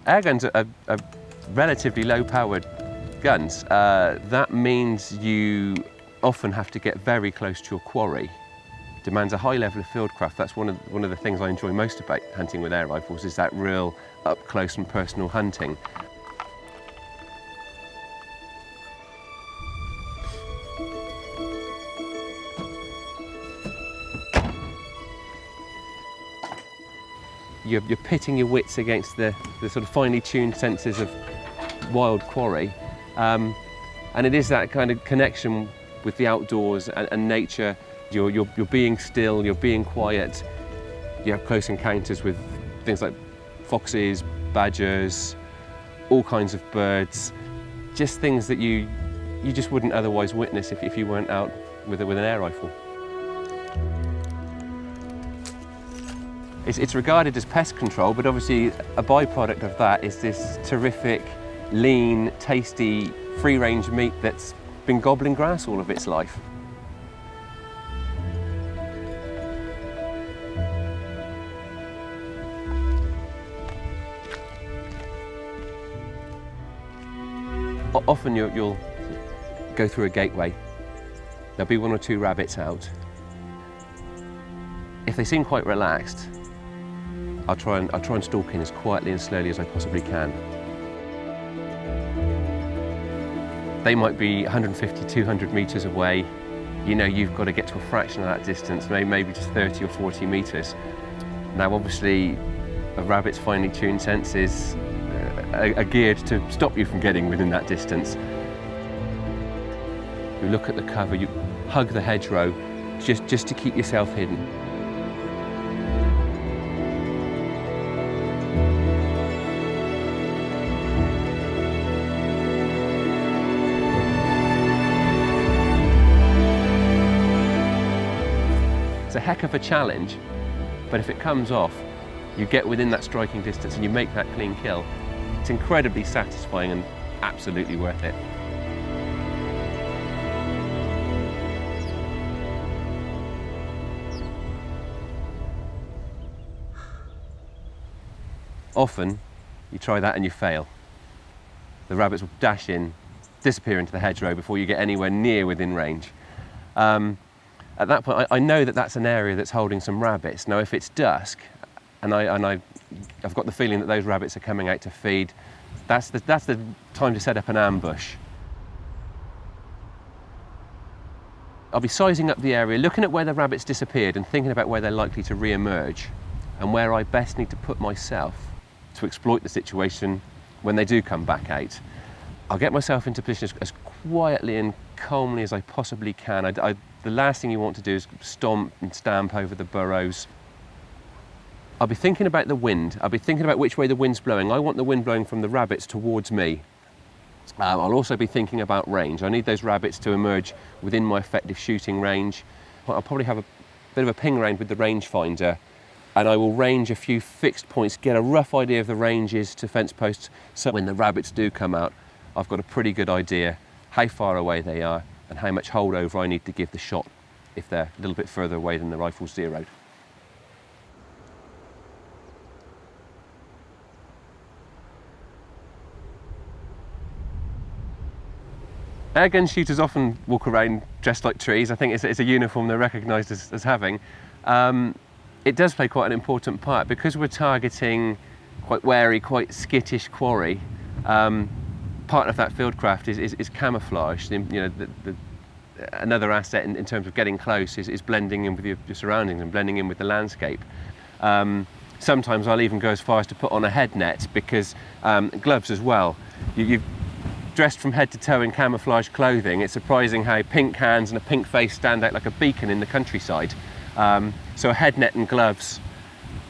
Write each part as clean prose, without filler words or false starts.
Airguns are relatively low-powered guns. That means you often have to get very close to your quarry. Demands a high level of fieldcraft. That's one of the things I enjoy most about hunting with air rifles, is that real up close and personal hunting. You're pitting your wits against the sort of finely tuned senses of wild quarry, and it is that kind of connection with the outdoors and nature. You're being still, you're being quiet. You have close encounters with things like foxes, badgers, all kinds of birds, just things that you just wouldn't otherwise witness if you weren't out with an air rifle. It's regarded as pest control, but obviously a byproduct of that is this terrific, lean, tasty, free-range meat that's been gobbling grass all of its life. Often you'll go through a gateway. There'll be one or two rabbits out. If they seem quite relaxed, I'll try and stalk in as quietly and slowly as I possibly can. They might be 150, 200 meters away. You know you've got to get to a fraction of that distance, maybe just 30 or 40 meters. Now obviously a rabbit's finely tuned senses are geared to stop you from getting within that distance. You look at the cover, you hug the hedgerow just to keep yourself hidden. It's a heck of a challenge, but if it comes off, you get within that striking distance and you make that clean kill. It's incredibly satisfying and absolutely worth it. Often, you try that and you fail. The rabbits will dash in, disappear into the hedgerow before you get anywhere near within range. At that point, I know that that's an area that's holding some rabbits. Now, if it's dusk, and I've got the feeling that those rabbits are coming out to feed, that's the time to set up an ambush. I'll be sizing up the area, looking at where the rabbits disappeared and thinking about where they're likely to re-emerge and where I best need to put myself to exploit the situation when they do come back out. I'll get myself into position as quietly and calmly as I possibly can. The last thing you want to do is stomp and stamp over the burrows. I'll be thinking about the wind. I'll be thinking about which way the wind's blowing. I want the wind blowing from the rabbits towards me. I'll also be thinking about range. I need those rabbits to emerge within my effective shooting range. I'll probably have a bit of a ping around with the rangefinder, and I will range a few fixed points, get a rough idea of the ranges to fence posts, so when the rabbits do come out, I've got a pretty good idea how far away they are and how much holdover I need to give the shot if they're a little bit further away than the rifle's zeroed. Airgun shooters often walk around dressed like trees. I think it's a uniform they're recognised as having. It does play quite an important part because we're targeting quite wary, quite skittish quarry. Part of that fieldcraft is camouflage. Another asset in terms of getting close is blending in with your surroundings and blending in with the landscape. Sometimes I'll even go as far as to put on a head net because gloves as well. You've dressed from head to toe in camouflage clothing. It's surprising how pink hands and a pink face stand out like a beacon in the countryside. So a head net and gloves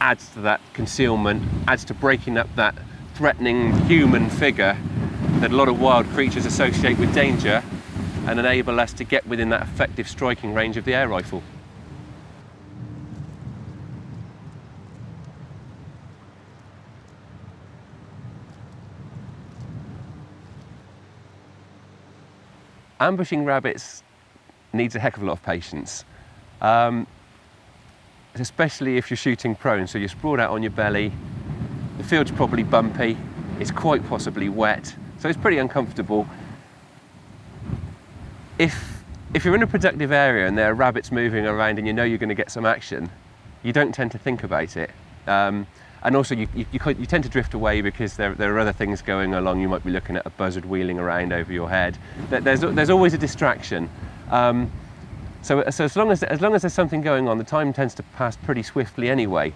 adds to that concealment, adds to breaking up that threatening human figure that a lot of wild creatures associate with danger and enable us to get within that effective striking range of the air rifle. Ambushing rabbits needs a heck of a lot of patience, especially if you're shooting prone. So you're sprawled out on your belly, the field's probably bumpy, it's quite possibly wet, so it's pretty uncomfortable. If you're in a productive area and there are rabbits moving around and you know you're going to get some action, you don't tend to think about it. And also you tend to drift away because there are other things going along. You might be looking at a buzzard wheeling around over your head. There's always a distraction. So as long as there's something going on, the time tends to pass pretty swiftly anyway.